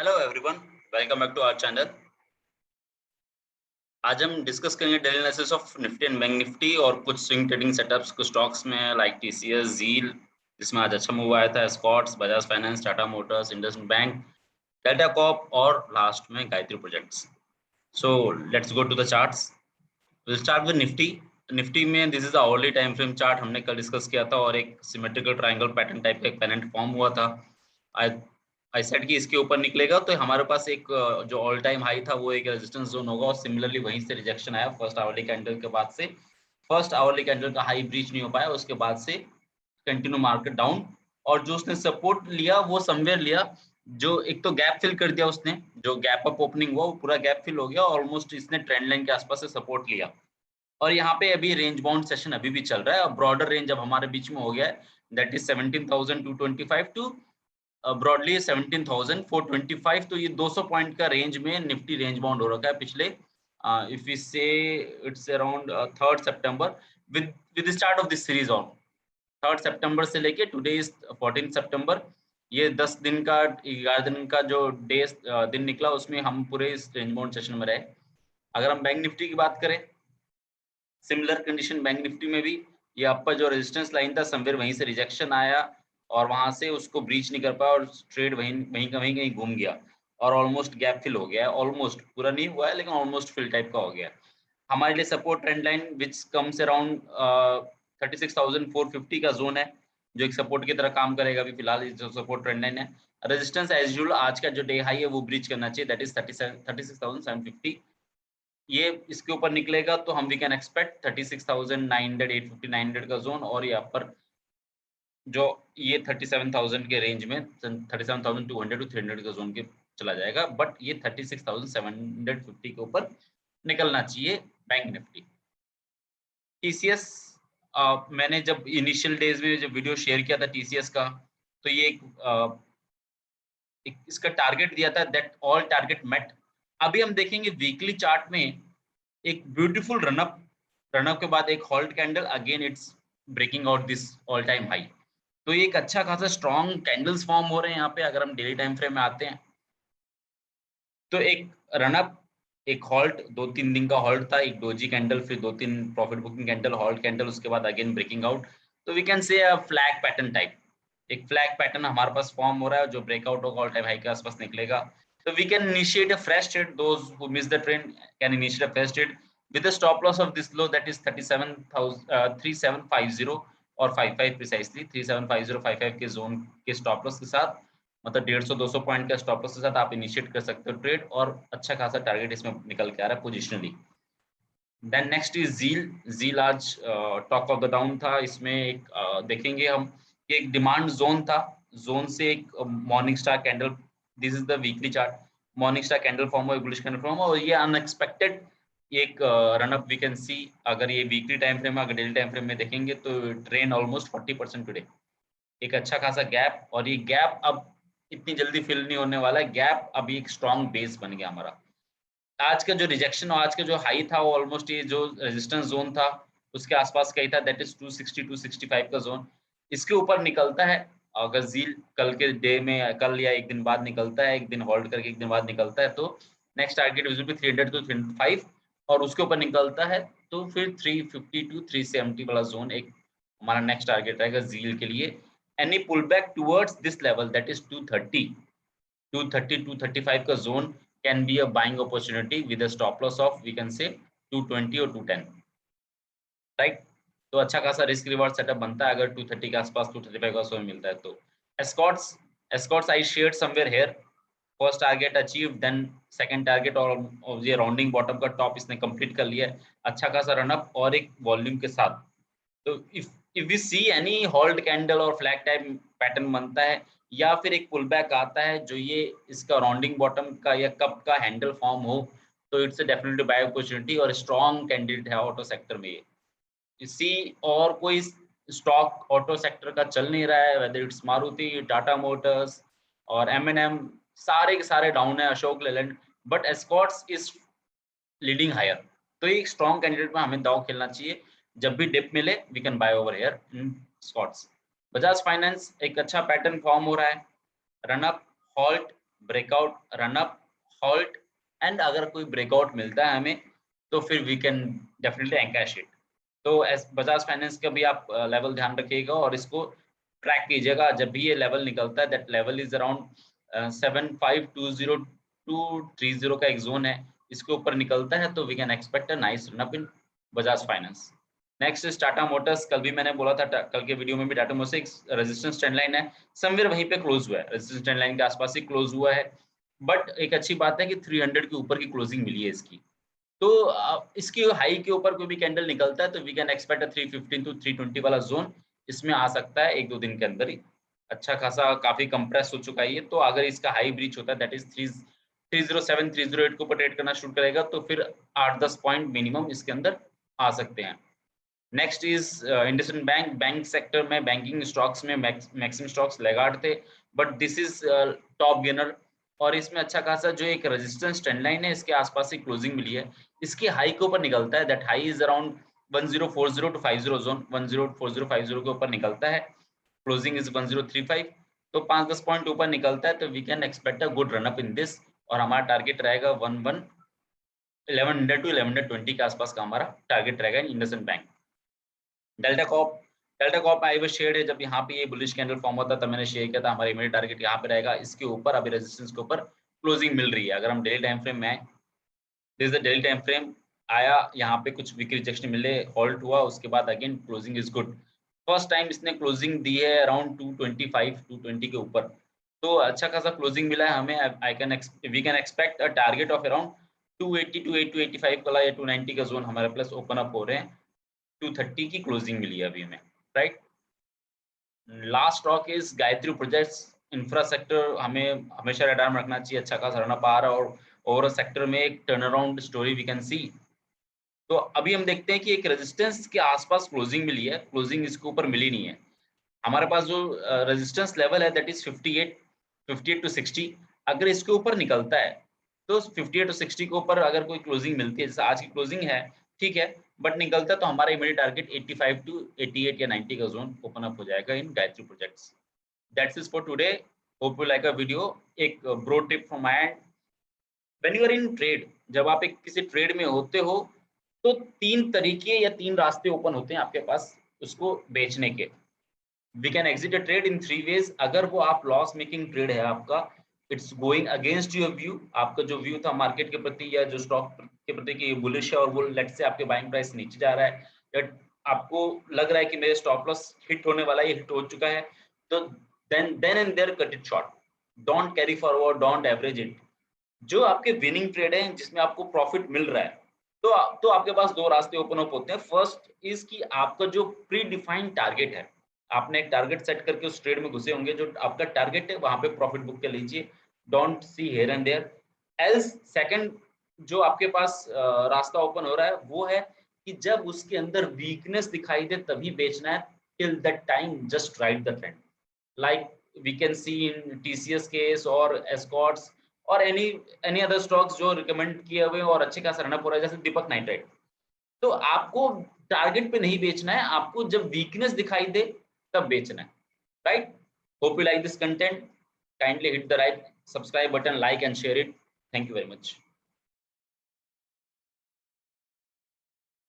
Hello everyone, welcome back to our channel. आज हम discuss करेंगे daily analysis of Nifty and Bank Nifty और कुछ स्विंग ट्रेडिंग सेटअप्स कुछ स्टॉक्स में लाइक टीसीएस, जील जिसमें आज अच्छा मूव आया था, Escorts, Bajaj Finance, Tata Motors, IndusInd Bank, Tata Corp और लास्ट में Gayatri Projects. So let's go to the charts. Will start with Nifty. Nifty में this is the hourly time frame chart, हमने कल डिस्कस किया था और एक सिमेट्रिकल ट्रायंगल पैटर्न टाइप का एक पेनेंट फॉर्म हुआ था। आई सेड कि इसके ऊपर निकलेगा तो हमारे पास एक जो ऑल टाइम हाई था वो एक रेजिस्टेंस जोन होगा और सिमिलरली वहीं से रिजेक्शन आया फर्स्ट आवरली कैंडल के बाद से। फर्स्ट आवरली कैंडल का हाई ब्रीच नहीं हो पाया, उसके बाद से कंटिन्यू मार्केट डाउन और जो उसने सपोर्ट लिया वो समवेयर लिया। जो एक तो गैप फिल कर दिया उसने, जो गैप अप ओपनिंग हुआ वो पूरा गैप फिल हो गया, ऑलमोस्ट इसने ट्रेंड लाइन के आसपास से सपोर्ट लिया और यहाँ पे अभी रेंज बाउंड सेशन अभी भी चल रहा है और ब्रॉडर रेंज अब हमारे बीच में हो गया है, दैट इज 17,225 टू ब्रॉडली 17,425। तो ये 200 पॉइंट का रेंज में निफ्टी रेंज बाउंड हो रखा है पिछले इफ वी से it's around 3rd September with start of this series on 3rd सितंबर से लेके टुडे इज 14 सितंबर। ये 10 दिन का 11 दिन का जो दिन निकला उसमें हम पूरे इस रेंज बाउंड सेशन में रहे। अगर हम बैंक निफ्टी की बात करें, सिमिलर कंडीशन बैंक निफ्टी में भी ये अपर जो रेजिस्टेंस लाइन था समवेयर वहीं से रिजेक्शन आया और वहां से उसको ब्रीच नहीं कर पाया और ट्रेड वहीं वहीं कहीं घूम गया और ऑलमोस्ट गैप फिल हो गया है। ऑलमोस्ट पूरा नहीं हुआ है लेकिन ऑलमोस्ट फिल टाइप का हो गया है। हमारे लिए support trend line which comes around 36,450 का जोन है जो एक सपोर्ट की तरह काम करेगा। अभी फिलहाल जो सपोर्ट ट्रेंड लाइन है, रेजिस्टेंस एज यूजुअल आज का जो डे हाई है वो ब्रीच करना चाहिए, दैट इज 36,750। ये इसके ऊपर निकलेगा तो हम वी कैन एक्सपेक्ट 36,900, 850, 900 का जोन और यहाँ पर जो ये 37,000 के रेंज में 37,200 टू 300 का जोन के चला जाएगा, बट ये 36,750 के ऊपर निकलना चाहिए बैंक निफ्टी। टीसीएस मैंने जब इनिशियल डेज में जब वीडियो शेयर किया था टीसीएस का, तो ये एक इसका टारगेट दिया था, दैट ऑल टारगेट मेट। अभी हम देखेंगे वीकली चार्ट में एक ब्यूटीफुल रनअप के बाद एक halt candle, again it's breaking out this all time high. तो ये एक अच्छा खासा स्ट्रॉन्ग कैंडल्स फॉर्म हो रहे हैं यहाँ पे। अगर हम डेली टाइम फ्रेम में आते हैं तो एक रनअप, एक हॉल्ट, 2-3 दिन का हॉल्ट था, एक डोजी कैंडल, फिर 2-3 profit booking candle, halt candle, उसके बाद अगेन ब्रेकिंग आउट। तो we can say a flag pattern type, एक फ्लैग पैटर्न हमारे पास फॉर्म हो रहा है जो ब्रेकआउट होगा ऑल टाइम हाई के आसपास निकलेगा। तो we can initiate a fresh trade, those who miss the trend can initiate a fresh trade with a stop loss of this low, that is 3750 और 55 प्रिसाइसली 3750 55 के जोन के stop loss के साथ, मतलब 150-200 पॉइंट का स्टॉप लॉस के साथ आप इनिशिएट कर सकते हो ट्रेड और अच्छा खासा टारगेट इसमें निकल के आ रहा है पोजिशनली। देन नेक्स्ट इज जील आज टॉप ऑफ द डाउन था। इसमें एक देखेंगे हम कि एक डिमांड जोन था, जोन से एक morning star candle, this is the weekly chart, morning star candle form हुआ, बुलिश कैंडल फॉर्म हुआ और ये अनएक्सपेक्टेड एक रनअप वी कैन सी। अगर ये वीकली टाइम फ्रेम में, अगर डेली टाइम फ्रेम में देखेंगे तो ट्रेंड ऑलमोस्ट 40% टुडे, एक अच्छा खासा गैप, और ये गैप अब इतनी जल्दी फिल नहीं होने वाला है। गैप अभी एक स्ट्रॉन्ग बेस बन गया हमारा। आज का जो रिजेक्शन और आज का जो हाई था वो ऑलमोस्ट ये जो रेजिस्टेंस जोन था उसके आसपास का ही था, दैट इज 260-265 का जोन। इसके ऊपर निकलता है अगर जील कल के डे में, कल या एक दिन बाद निकलता है, एक दिन होल्ड करके एक दिन बाद निकलता है, तो next target will be 300 to 305 और उसके ऊपर निकलता है तो फिर 350 टू 370 वाला जोन एक हमारा नेक्स्ट टारगेट रहेगा जील के लिए। Any pull back towards this level, that is 230-235 का zone can be a buying opportunity with a stop loss of we can say 220 or 210, right. तो अच्छा खासा रिस्क रिवॉर्ड सेटअप बनता है अगर 230 के आसपास 235 का आसपास मिलता है तो। Escorts I shared somewhere here, first target achieve, then second target और ये राउंडिंग बॉटम का टॉप इसने कंप्लीट कर लिया है, अच्छा खासा रनअप और एक वॉल्यूम के साथ। तो if we see any hold candle और फ्लैग टाइप पैटर्न बनता है या फिर एक पुल बैक आता है जो ये इसका राउंडिंग बॉटम का या कप का हैंडल फॉर्म हो, तो इट्स डेफिनेटली बाय अपॉर्चुनिटी और स्ट्रॉन्ग कैंडिडेट है ऑटो सेक्टर में। ये इसी और कोई स्टॉक ऑटो सेक्टर का चल नहीं रहा है, whether it's Maruti, Tata Motors और M&M, सारे के सारे डाउन है, Ashok Leyland, but Escorts is leading higher. तो ये एक स्ट्रॉन्ग कैंडिडेट में हमें दाव खेलना चाहिए, जब भी डिप मिले we can buy over here in Escorts. Bajaj finance एक अच्छा पैटर्न फॉर्म हो रहा है, run up, halt, breakout, run up, halt, and अगर कोई ब्रेकआउट मिलता है हमें तो फिर we can definitely encash it. तो एस बजाज फाइनेंस का भी आप लेवल ध्यान रखिएगा और इसको ट्रैक कीजिएगा। जब भी ये लेवल निकलता है, दैट लेवल इज अराउंड 7520230 का एक जोन है, इसके ऊपर निकलता है तो we can expect a nice run up in Bajaj finance. Next is Tata Motors. कल भी मैंने बोला था, कल के वीडियो में भी, टाटा मोटर्स एक रेजिस्टेंस ट्रेंड लाइन है, समवेयर वहीं पे क्लोज हुआ है, रेजिस्टेंस ट्रेंड लाइन के आसपास ही क्लोज हुआ है। बट एक अच्छी बात है कि 300 के ऊपर की क्लोजिंग मिली है इसकी। तो इसकी हाई के ऊपर कोई भी कैंडल निकलता है तो वी कैन एक्सपेक्ट 315 टू 320 वाला जोन इसमें आ सकता है 1-2 दिन के अंदर ही। अच्छा खासा काफी कंप्रेस हो चुका है ये, तो अगर इसका हाई ब्रीच होता है, दैट इज 307 308 के ऊपर ट्रेड करना शुरू करेगा तो फिर 8-10 पॉइंट मिनिमम इसके अंदर आ सकते हैं। Next is IndusInd bank. Bank sector में, बैंकिंग स्टॉक्स में मैक्सिमम स्टॉक्स लैगार्ड थे, but this is top gainer, और इसमें अच्छा खासा जो एक रेजिस्टेंस ट्रेंड लाइन है इसके आसपास ही क्लोजिंग मिली है। इसके हाई के ऊपर निकलता है, that high is around 1040 to 50 zone, 104050 के ऊपर निकलता है, क्लोजिंग इज 1035, तो 5-10 पॉइंट ऊपर निकलता है तो we can expect a good run up in this, और हमारा टारगेट रहेगा 1100 टू 1120 के आसपास का हमारा टारगेट रहेगा in IndusInd Bank. Delta Corp I was shared है, जब यहाँ पे ये बुलिश कैंडल फॉर्म होता तब मैंने शेयर किया था, हमारा इमीडिएट टारगेट यहाँ पे रहेगा, इसके ऊपर अभी रेजिस्टेंस के ऊपर क्लोजिंग मिल रही है। अगर हम डेली टाइम फ्रेम में, this is the daily time frame, आया यहाँ पे कुछ वीक रिजेक्शन मिले, हॉल्ट हुआ, उसके बाद again closing is good. First time इसने क्लोजिंग दी है अराउंड 225 220 के ऊपर, तो अच्छा खासा क्लोजिंग मिला है हमें। We can expect a target of around 280 to 285 वाला या 290 का जोन हमारे प्लस ओपन अप हो रहे हैं। 230 की क्लोजिंग मिली है अभी हमें, right. Last stock is Gayatri projects. Infra sector हमें हमेशा रडार में रखना चाहिए, अच्छा खासा रन अप आ रहा है और ओवरऑल सेक्टर में एक turn around story we can see. तो अभी हम देखते हैं कि एक रेजिस्टेंस के आसपास क्लोजिंग मिली है, क्लोजिंग इसके ऊपर मिली नहीं है। हमारे पास जो रेजिस्टेंस लेवल है दैट इज 58 टू 60, अगर इसके ऊपर निकलता है तो 58 टू 60 के ऊपर अगर कोई क्लोजिंग मिलती है, जैसे आज की क्लोजिंग है, ठीक है, बट निकलता है तो हमारा इमीडिएट टारगेट 85 टू 88 या 90 का जोन ओपन अप हो जाएगा in Gayatri Projects. That's is for today, hope you like a video. एक pro tip from my end, when you are in trade, जब आप एक किसी ट्रेड में होते हो तो 3 तरीके या 3 रास्ते ओपन होते हैं आपके पास उसको बेचने के। We can exit a trade in 3 ways. अगर वो आप लॉस मेकिंग ट्रेड है आपका, it's going against your view, आपका जो व्यू था मार्केट के प्रति या जो स्टॉक के प्रति कि बुलिश है और वो लेट से आपके बाइंग प्राइस नीचे जा रहा है, या आपको लग रहा है कि मेरे स्टॉप लॉस हिट होने वाला है, ये हिट हो चुका है, तो then and there cut it short, don't carry forward, don't average it. जो आपके विनिंग ट्रेड है जिसमें आपको प्रॉफिट मिल रहा है, तो आपके पास 2 रास्ते ओपन अप होते हैं। फर्स्ट इज कि आपका जो प्री डिफाइंड टारगेट है, आपने एक टारगेट सेट करके उस ट्रेड में घुसे होंगे, जो आपका टारगेट है वहां पे प्रॉफिट बुक कर लीजिए, don't see here and there. Else second जो आपके पास रास्ता ओपन हो रहा है वो है कि जब उसके अंदर वीकनेस दिखाई दे तभी बेचना है, till that time just ride the trend, like we can see in TCS case or Escorts or any other stocks जो रिकमेंड किए हुए और अच्छे खासा रन अप हो रहा है, जैसे दीपक नाइट्राइट। तो आपको टारगेट पे नहीं बेचना है, आपको जब वीकनेस दिखाई दे तब बेचना है, right. Hope you like this content, kindly hit the right subscribe button, like and share it. Thank you very much.